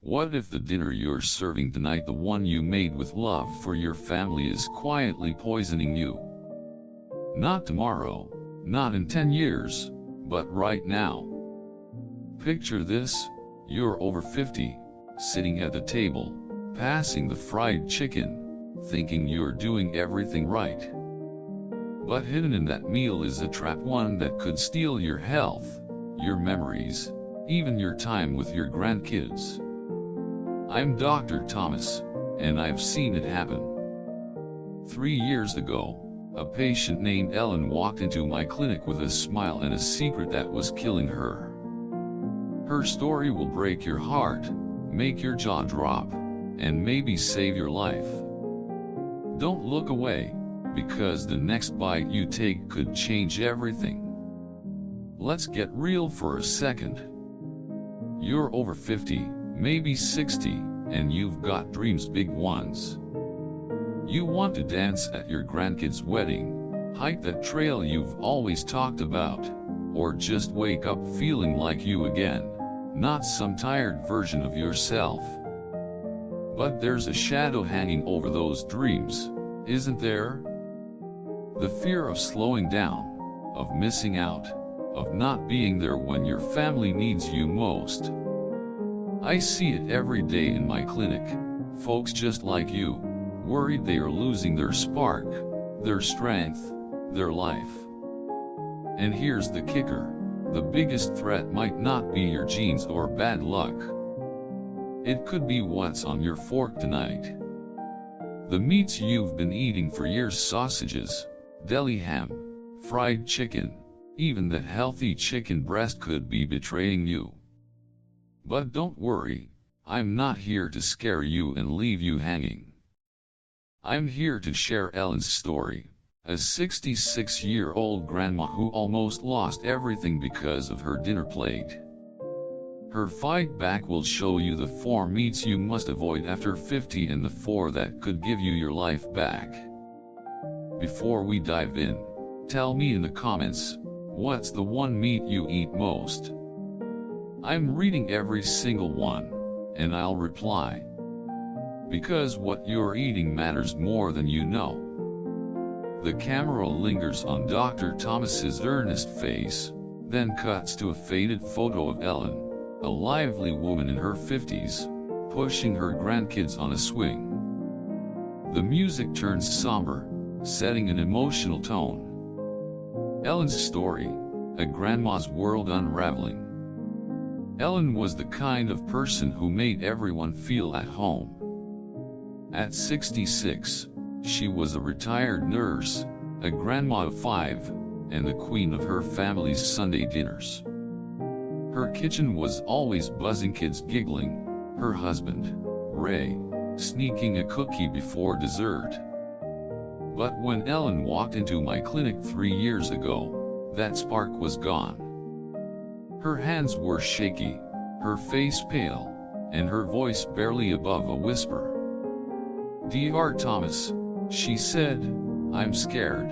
What if the dinner you're serving tonight, the one you made with love for your family, is quietly poisoning you? Not tomorrow, not in 10 years, but right now. Picture this: you're over 50, sitting at the table, passing the fried chicken, thinking you're doing everything right. But hidden in that meal is a trap, one that could steal your health, your memories, even your time with your grandkids. I'm Dr. Thomas, and I've seen it happen. 3 years ago, a patient named Ellen walked into my clinic with a smile and a secret that was killing her. Her story will break your heart, make your jaw drop, and maybe save your life. Don't look away, because the next bite you take could change everything. Let's get real for a second. You're over 50, maybe 60, and you've got dreams, big ones. You want to dance at your grandkids' wedding, hike that trail you've always talked about, or just wake up feeling like you again, not some tired version of yourself. But there's a shadow hanging over those dreams, isn't there? The fear of slowing down, of missing out, of not being there when your family needs you most. I see it every day in my clinic, folks just like you, worried they are losing their spark, their strength, their life. And here's the kicker: the biggest threat might not be your genes or bad luck. It could be what's on your fork tonight. The meats you've been eating for years: sausages, deli ham, fried chicken, even that healthy chicken breast could be betraying you. But don't worry, I'm not here to scare you and leave you hanging. I'm here to share Ellen's story, a 66-year-old grandma who almost lost everything because of her dinner plate. Her fight back will show you the 4 meats you must avoid after 50 and the 4 that could give you your life back. Before we dive in, tell me in the comments, what's the one meat you eat most? I'm reading every single one, and I'll reply. Because what you're eating matters more than you know. The camera lingers on Dr. Thomas's earnest face, then cuts to a faded photo of Ellen, a lively woman in her 50s, pushing her grandkids on a swing. The music turns somber, setting an emotional tone. Ellen's story, a grandma's world unraveling. Ellen was the kind of person who made everyone feel at home. At 66, she was a retired nurse, a grandma of 5, and the queen of her family's Sunday dinners. Her kitchen was always buzzing, kids giggling, her husband, Ray, sneaking a cookie before dessert. But when Ellen walked into my clinic 3 years ago, that spark was gone. Her hands were shaky, her face pale, and her voice barely above a whisper. "Dr. Thomas," she said, "I'm scared.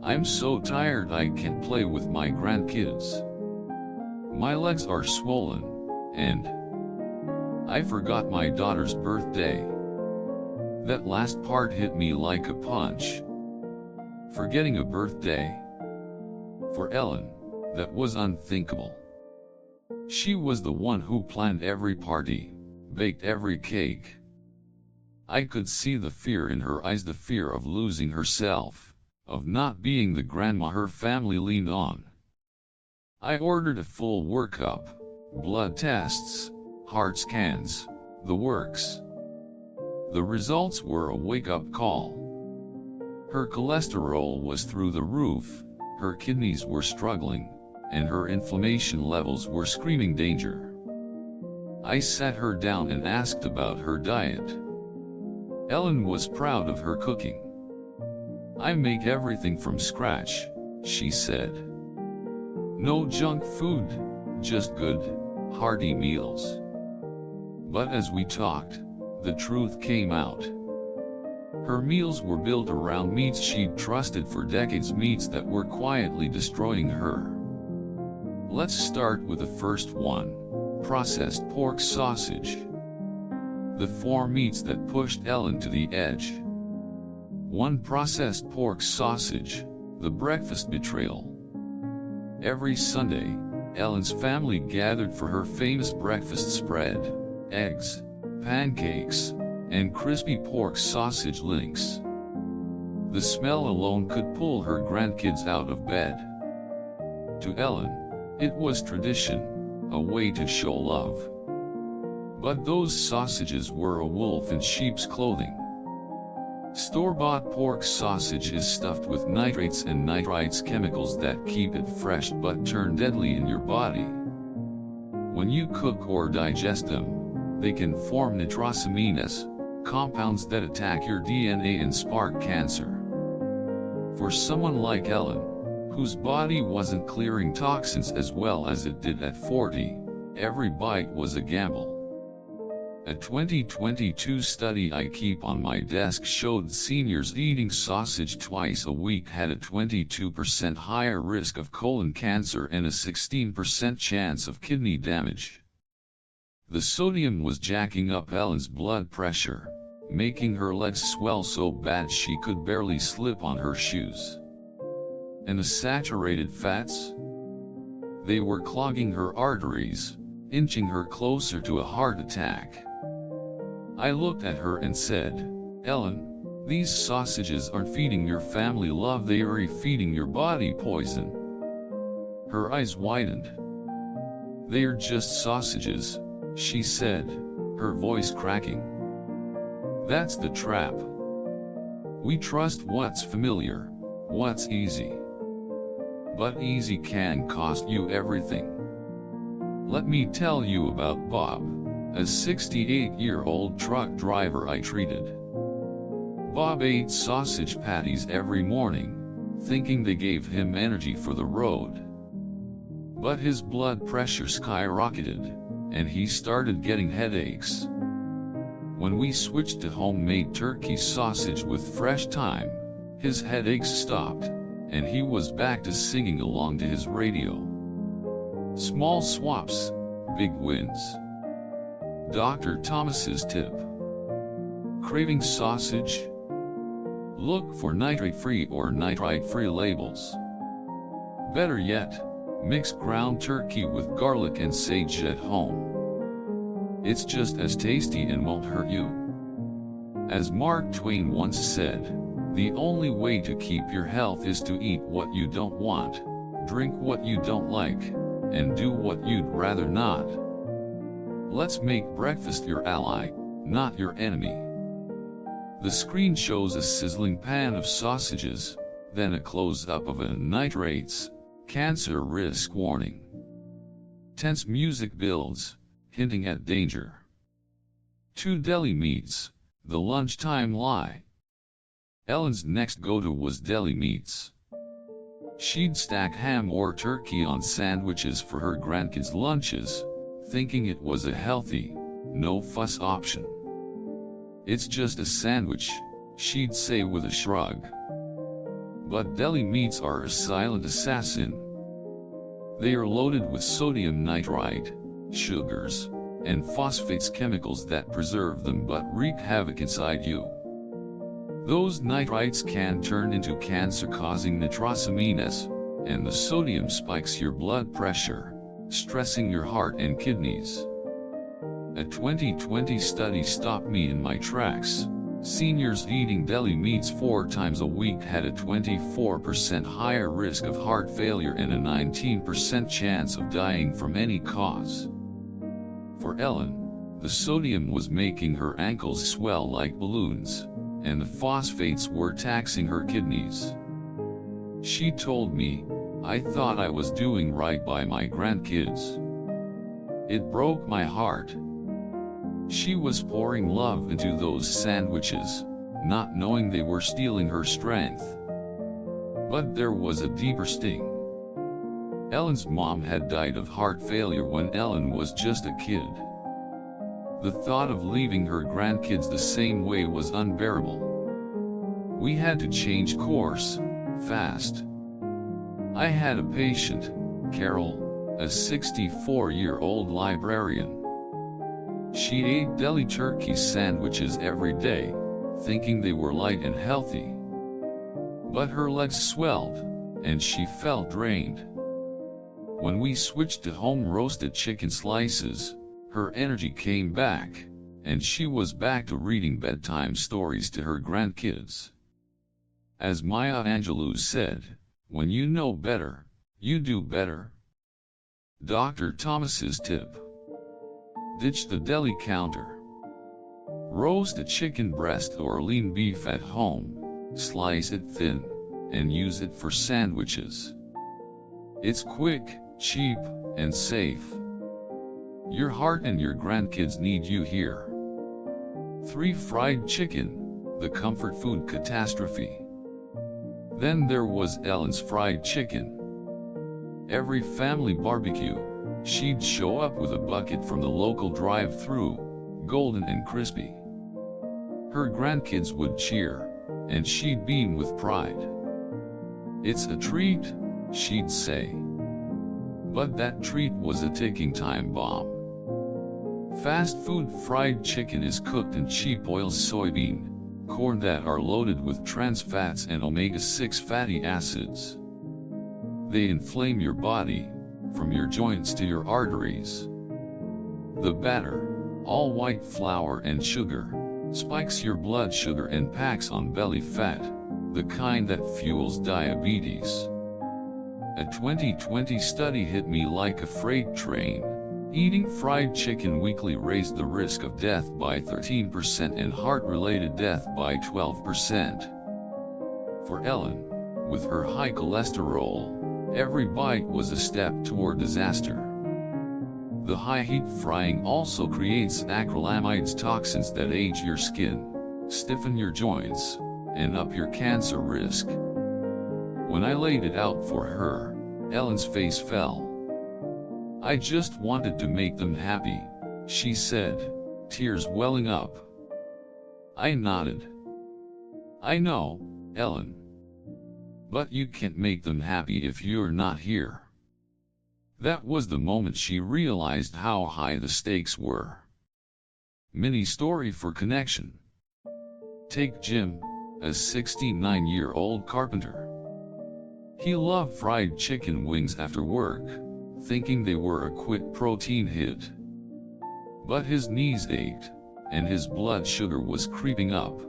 I'm so tired I can't play with my grandkids. My legs are swollen, and I forgot my daughter's birthday." That last part hit me like a punch. Forgetting a birthday? For Ellen, that was unthinkable. She was the one who planned every party, baked every cake. I could see the fear in her eyes, the fear of losing herself, of not being the grandma her family leaned on. I ordered a full workup, blood tests, heart scans, the works. The results were a wake-up call. Her cholesterol was through the roof, her kidneys were struggling, and her inflammation levels were screaming danger. I sat her down and asked about her diet. Ellen was proud of her cooking. "I make everything from scratch," she said. "No junk food, just good, hearty meals." But as we talked, the truth came out. Her meals were built around meats she'd trusted for decades, meats that were quietly destroying her. Let's start with the first one: processed pork sausage. The four meats that pushed Ellen to the edge. 1. Processed pork sausage, the breakfast betrayal. Every Sunday, Ellen's family gathered for her famous breakfast spread: eggs, pancakes, and crispy pork sausage links. The smell alone could pull her grandkids out of bed. To Ellen, it was tradition, a way to show love. But those sausages were a wolf in sheep's clothing. Store-bought pork sausage is stuffed with nitrates and nitrites, chemicals that keep it fresh but turn deadly in your body. When you cook or digest them, they can form nitrosamines, compounds that attack your DNA and spark cancer. For someone like Ellen, whose body wasn't clearing toxins as well as it did at 40, every bite was a gamble. A 2022 study I keep on my desk showed seniors eating sausage twice a week had a 22% higher risk of colon cancer and a 16% chance of kidney damage. The sodium was jacking up Ellen's blood pressure, making her legs swell so bad she could barely slip on her shoes. And the saturated fats? They were clogging her arteries, inching her closer to a heart attack. I looked at her and said, "Ellen, these sausages aren't feeding your family love, they are feeding your body poison." Her eyes widened. "They are just sausages," she said, her voice cracking. That's the trap. We trust what's familiar, what's easy. But easy can cost you everything. Let me tell you about Bob, a 68-year-old truck driver I treated. Bob ate sausage patties every morning, thinking they gave him energy for the road. But his blood pressure skyrocketed, and he started getting headaches. When we switched to homemade turkey sausage with fresh thyme, his headaches stopped, and he was back to singing along to his radio. Small swaps, big wins. Dr. Thomas's tip. Craving sausage? Look for nitrate-free or nitrite-free labels. Better yet, mix ground turkey with garlic and sage at home. It's just as tasty and won't hurt you. As Mark Twain once said, the only way to keep your health is to eat what you don't want, drink what you don't like, and do what you'd rather not. Let's make breakfast your ally, not your enemy. The screen shows a sizzling pan of sausages, then a close-up of a nitrates, cancer risk warning. Tense music builds, hinting at danger. 2 deli meats, the lunchtime lie. Ellen's next go-to was deli meats. She'd stack ham or turkey on sandwiches for her grandkids' lunches, thinking it was a healthy, no-fuss option. "It's just a sandwich," she'd say with a shrug. But deli meats are a silent assassin. They are loaded with sodium nitrite, sugars, and phosphates, chemicals that preserve them but wreak havoc inside you. Those nitrites can turn into cancer-causing nitrosamines, and the sodium spikes your blood pressure, stressing your heart and kidneys. A 2020 study stopped me in my tracks. Seniors eating deli meats 4 times a week had a 24% higher risk of heart failure and a 19% chance of dying from any cause. For Ellen, the sodium was making her ankles swell like balloons, and the phosphates were taxing her kidneys. She told me, "I thought I was doing right by my grandkids." It broke my heart. She was pouring love into those sandwiches, not knowing they were stealing her strength. But there was a deeper sting. Ellen's mom had died of heart failure when Ellen was just a kid. The thought of leaving her grandkids the same way was unbearable. We had to change course, fast. I had a patient, Carol, a 64-year-old librarian. She ate deli turkey sandwiches every day, thinking they were light and healthy. But her legs swelled, and she felt drained. When we switched to home-roasted chicken slices, her energy came back, and she was back to reading bedtime stories to her grandkids. As Maya Angelou said, "When you know better, you do better." Dr. Thomas's tip: ditch the deli counter. Roast a chicken breast or lean beef at home, slice it thin, and use it for sandwiches. It's quick, cheap, and safe. Your heart and your grandkids need you here. 3. Fried chicken, the comfort food catastrophe. Then there was Ellen's fried chicken. Every family barbecue, she'd show up with a bucket from the local drive-thru, golden and crispy. Her grandkids would cheer, and she'd beam with pride. "It's a treat," she'd say. But that treat was a ticking time bomb. Fast food fried chicken is cooked in cheap oil soybean, corn that are loaded with trans fats and omega-6 fatty acids. They inflame your body, from your joints to your arteries. The batter, all white flour and sugar, spikes your blood sugar and packs on belly fat, the kind that fuels diabetes. A 2020 study hit me like a freight train. Eating fried chicken weekly raised the risk of death by 13% and heart-related death by 12%. For Ellen, with her high cholesterol, every bite was a step toward disaster. The high heat frying also creates acrylamides, toxins that age your skin, stiffen your joints, and up your cancer risk. When I laid it out for her, Ellen's face fell. "I just wanted to make them happy," she said, tears welling up. I nodded. "I know, Ellen. But you can't make them happy if you're not here." That was the moment she realized how high the stakes were. Mini story for connection. Take Jim, a 69-year-old carpenter. He loved fried chicken wings after work, thinking they were a quick protein hit. But his knees ached, and his blood sugar was creeping up.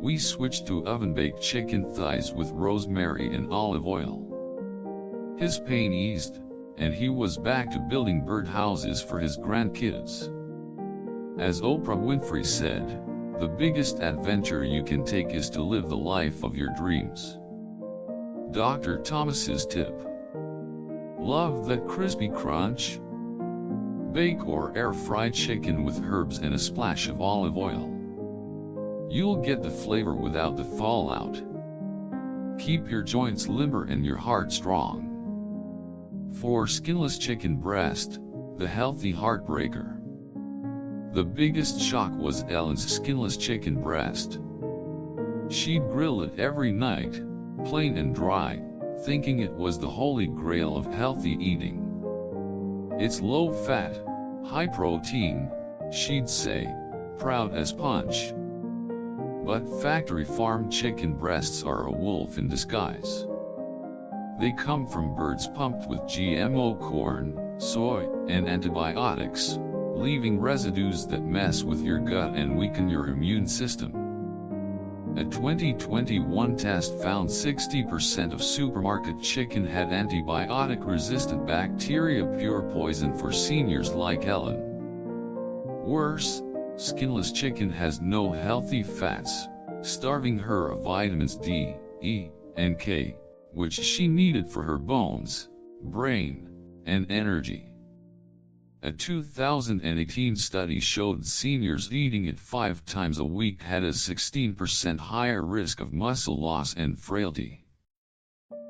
We switched to oven-baked chicken thighs with rosemary and olive oil. His pain eased, and he was back to building birdhouses for his grandkids. As Oprah Winfrey said, "The biggest adventure you can take is to live the life of your dreams." Dr. Thomas's tip: love that crispy crunch? Bake or air fry chicken with herbs and a splash of olive oil. You'll get the flavor without the fallout. Keep your joints limber and your heart strong. 4. Skinless chicken breast, the healthy heartbreaker. The biggest shock was Ellen's skinless chicken breast. She'd grill it every night, plain and dry, thinking it was the holy grail of healthy eating. "It's low fat, high protein," she'd say, proud as punch. But factory farm chicken breasts are a wolf in disguise. They come from birds pumped with GMO corn, soy, and antibiotics, leaving residues that mess with your gut and weaken your immune system. A 2021 test found 60% of supermarket chicken had antibiotic-resistant bacteria, pure poison for seniors like Ellen. Worse, skinless chicken has no healthy fats, starving her of vitamins D, E, and K, which she needed for her bones, brain, and energy. A 2018 study showed seniors eating it 5 times a week had a 16% higher risk of muscle loss and frailty.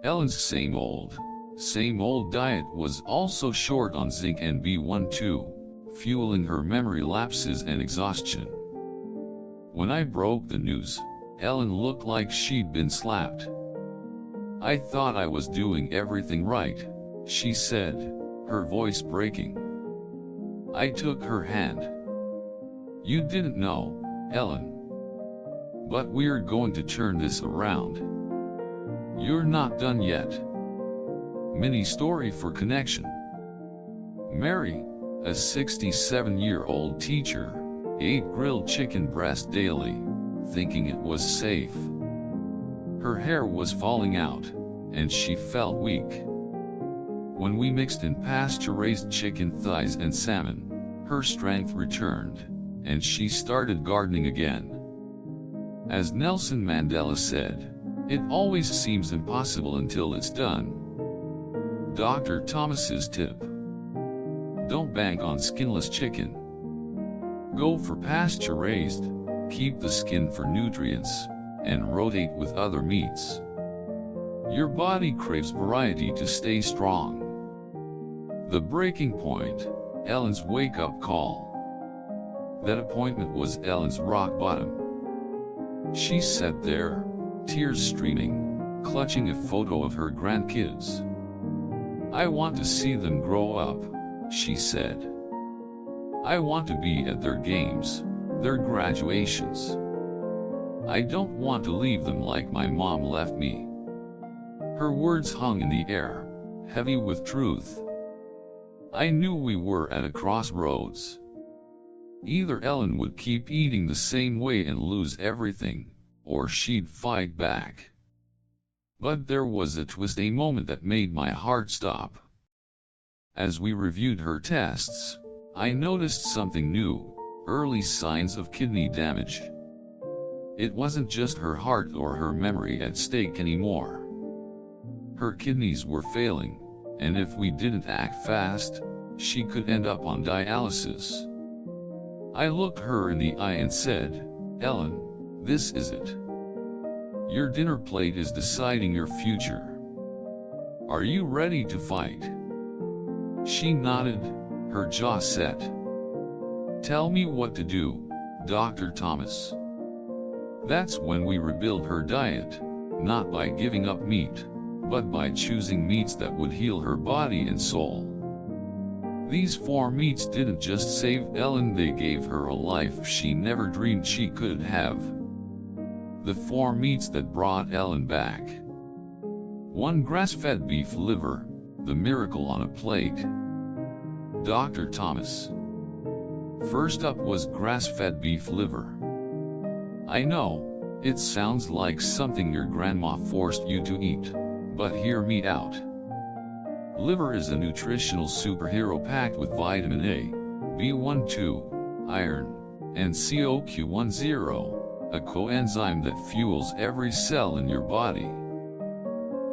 Ellen's same old diet was also short on zinc and B12, fueling her memory lapses and exhaustion. When I broke the news, Ellen looked like she'd been slapped. "I thought I was doing everything right," she said, her voice breaking. I took her hand. You didn't know, Ellen. But we're going to turn this around. You're not done yet. Mini story for connection. Mary, a 67-year-old teacher, ate grilled chicken breast daily, thinking it was safe. Her hair was falling out, and she felt weak. When we mixed in pasture-raised chicken thighs and salmon, her strength returned, and she started gardening again. As Nelson Mandela said, it always seems impossible until it's done. Dr. Thomas's tip. Don't bank on skinless chicken. Go for pasture-raised, keep the skin for nutrients, and rotate with other meats. Your body craves variety to stay strong. The breaking point, Ellen's wake-up call. That appointment was Ellen's rock bottom. She sat there, tears streaming, clutching a photo of her grandkids. I want to see them grow up, she said. I want to be at their games, their graduations. I don't want to leave them like my mom left me. Her words hung in the air, heavy with truth. I knew we were at a crossroads. Either Ellen would keep eating the same way and lose everything, or she'd fight back. But there was a twist, a moment that made my heart stop. As we reviewed her tests, I noticed something new, early signs of kidney damage. It wasn't just her heart or her memory at stake anymore. Her kidneys were failing, and if we didn't act fast, she could end up on dialysis. I looked her in the eye and said, Ellen, this is it. Your dinner plate is deciding your future. Are you ready to fight? She nodded, her jaw set. Tell me what to do, Dr. Thomas. That's when we rebuilt her diet, not by giving up meat, but by choosing meats that would heal her body and soul. These 4 meats didn't just save Ellen, they gave her a life she never dreamed she could have. The 4 meats that brought Ellen back. 1 grass-fed beef liver, the miracle on a plate. Dr. Thomas. First up was grass-fed beef liver. I know, it sounds like something your grandma forced you to eat, but hear me out. Liver is a nutritional superhero packed with vitamin A, B12, iron, and CoQ10, a coenzyme that fuels every cell in your body.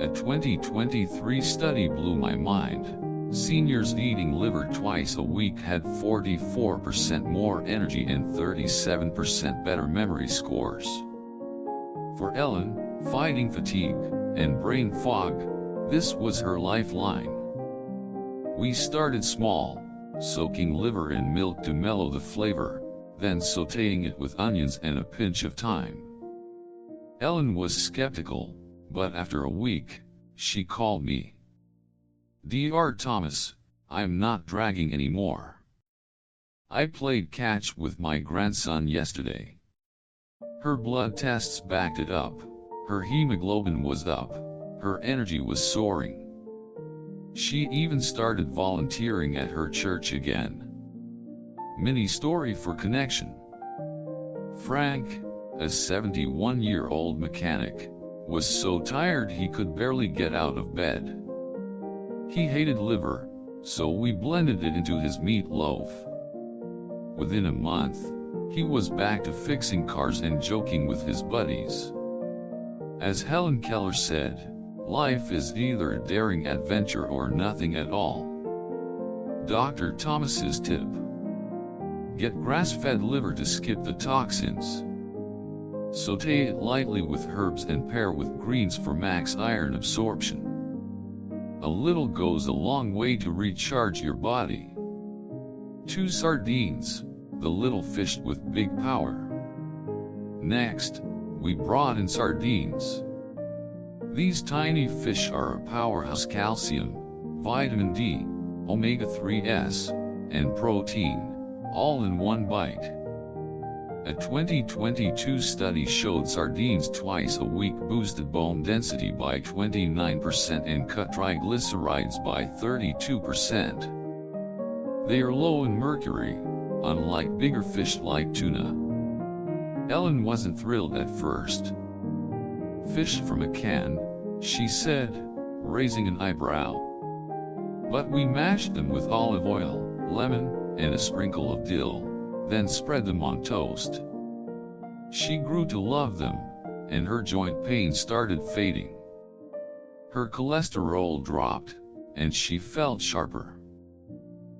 A 2023 study blew my mind. Seniors eating liver twice a week had 44% more energy and 37% better memory scores. For Ellen, fighting fatigue and brain fog, this was her lifeline. We started small, soaking liver in milk to mellow the flavor, then sautéing it with onions and a pinch of thyme. Ellen was skeptical, but after a week, she called me. Dr. Thomas, I'm not dragging anymore. I played catch with my grandson yesterday. Her blood tests backed it up, her hemoglobin was up, her energy was soaring. She even started volunteering at her church again. Mini story for connection. Frank, a 71-year-old mechanic, was so tired he could barely get out of bed. He hated liver, so we blended it into his meatloaf. Within a month, he was back to fixing cars and joking with his buddies. As Helen Keller said, life is either a daring adventure or nothing at all. Dr. Thomas's tip. Get grass-fed liver to skip the toxins. Sauté it lightly with herbs and pair with greens for max iron absorption. A little goes a long way to recharge your body. 2 sardines, the little fish with big power. Next, we brought in sardines. These tiny fish are a powerhouse: calcium, vitamin D, omega-3s, and protein, all in one bite. A 2022 study showed sardines twice a week boosted bone density by 29% and cut triglycerides by 32%. They are low in mercury, unlike bigger fish like tuna. Ellen wasn't thrilled at first. "Fish from a can," she said, raising an eyebrow. "But we mashed them with olive oil, lemon, and a sprinkle of dill, then spread them on toast." She grew to love them, and her joint pain started fading. Her cholesterol dropped, and she felt sharper.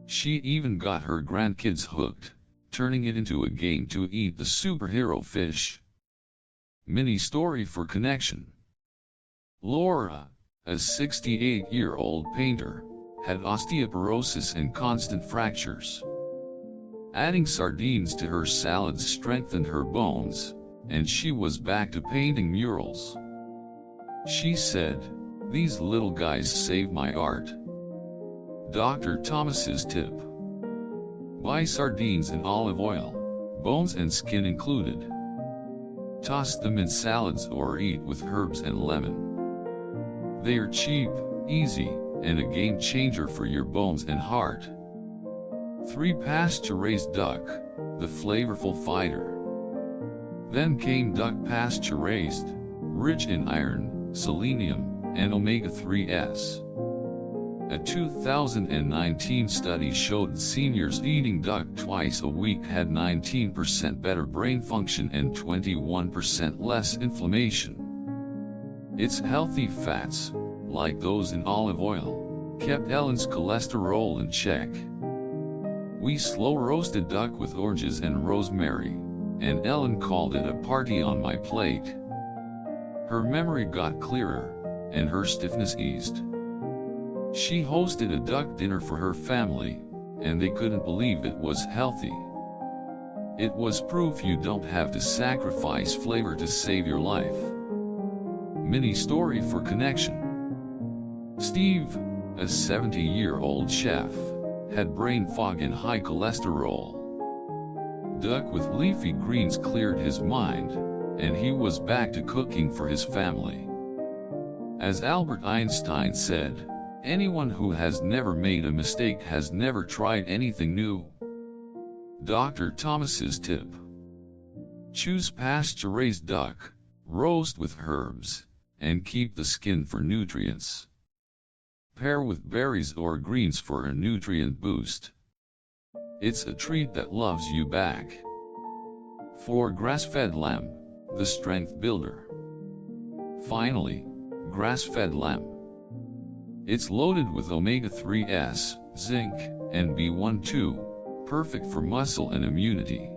She even got her grandkids hooked, turning it into a game to eat the superhero fish. Mini story for connection. Laura, a 68-year-old painter, had osteoporosis and constant fractures. Adding sardines to her salads strengthened her bones, and she was back to painting murals. She said, "These little guys save my art." Dr. Thomas's tip: buy sardines in olive oil, bones and skin included. Toss them in salads or eat with herbs and lemon. They are cheap, easy, and a game changer for your bones and heart. 3. Pasture-raised duck, the flavorful fighter. Then came duck pasture-raised, rich in iron, selenium, and omega-3s. A 2019 study showed seniors eating duck twice a week had 19% better brain function and 21% less inflammation. Its healthy fats, like those in olive oil, kept Ellen's cholesterol in check. We slow-roasted duck with oranges and rosemary, and Ellen called it a party on my plate. Her memory got clearer, and her stiffness eased. She hosted a duck dinner for her family, and they couldn't believe it was healthy. It was proof you don't have to sacrifice flavor to save your life. Mini story for connection. Steve, a 70-year-old chef, had brain fog and high cholesterol. Duck with leafy greens cleared his mind, and he was back to cooking for his family. As Albert Einstein said, "Anyone who has never made a mistake has never tried anything new." Dr. Thomas's tip: choose pasture-raised duck, roast with herbs, and keep the skin for nutrients. Pair with berries or greens for a nutrient boost. It's a treat that loves you back. 4. Grass-fed lamb, the strength builder. Finally, grass-fed lamb. It's loaded with omega-3s, zinc, and B12, perfect for muscle and immunity.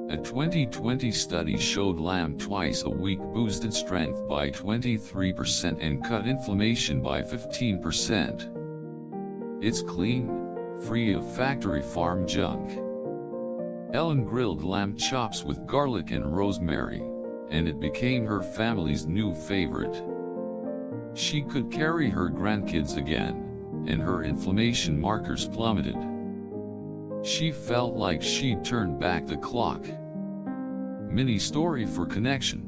A 2020 study showed lamb twice a week boosted strength by 23% and cut inflammation by 15%. It's clean, free of factory farm junk. Ellen grilled lamb chops with garlic and rosemary, and it became her family's new favorite. She could carry her grandkids again, and her inflammation markers plummeted. She felt like she'd turned back the clock. Mini story for connection.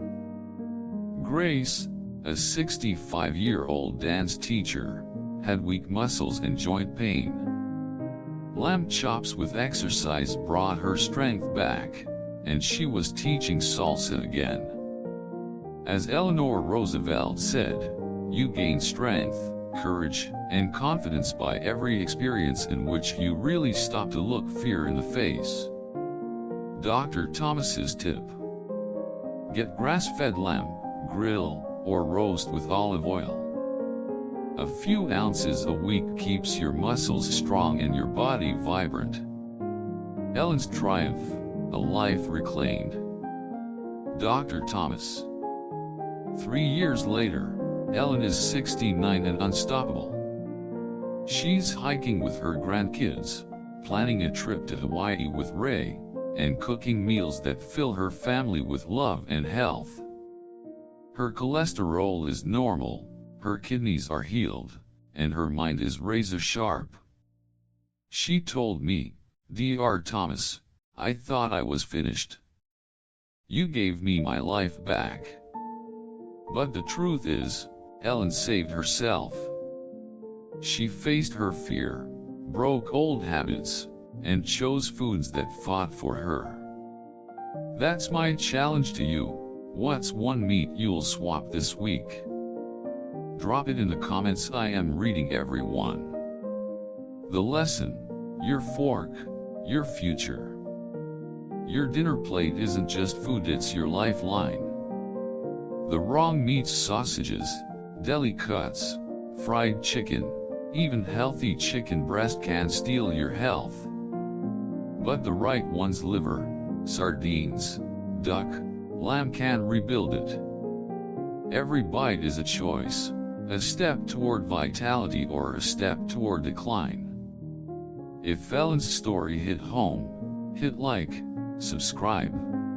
Grace, a 65-year-old dance teacher, had weak muscles and joint pain. Lamb chops with exercise brought her strength back, and she was teaching salsa again. As Eleanor Roosevelt said, "You gain strength, courage, and confidence by every experience in which you really stop to look fear in the face." Dr. Thomas's tip: get grass-fed lamb, grill, or roast with olive oil. A few ounces a week keeps your muscles strong and your body vibrant. Ellen's triumph, a life reclaimed. Dr. Thomas. 3 years later, Ellen is 69 and unstoppable. She's hiking with her grandkids, planning a trip to Hawaii with Ray, and cooking meals that fill her family with love and health. Her cholesterol is normal, her kidneys are healed, and her mind is razor sharp. She told me, "Dr. Thomas, I thought I was finished. You gave me my life back." But the truth is, Ellen saved herself. She faced her fear, broke old habits, and chose foods that fought for her. That's my challenge to you. What's one meat you'll swap this week? Drop it in the comments. I am reading every one. The lesson: your fork, your future. Your dinner plate isn't just food, it's your lifeline. The wrong meats, sausages, deli cuts, fried chicken, even healthy chicken breast can steal your health. But the right ones, liver, sardines, duck, lamb, can rebuild it. Every bite is a choice, a step toward vitality or a step toward decline. If Ellen's story hit home, hit like, subscribe,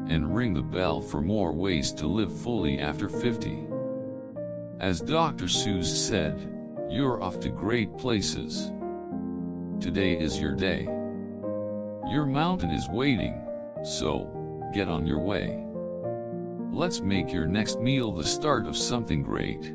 and ring the bell for more ways to live fully after 50. As Dr. Seuss said, you're off to great places. Today is your day. Your mountain is waiting, so get on your way. Let's make your next meal the start of something great.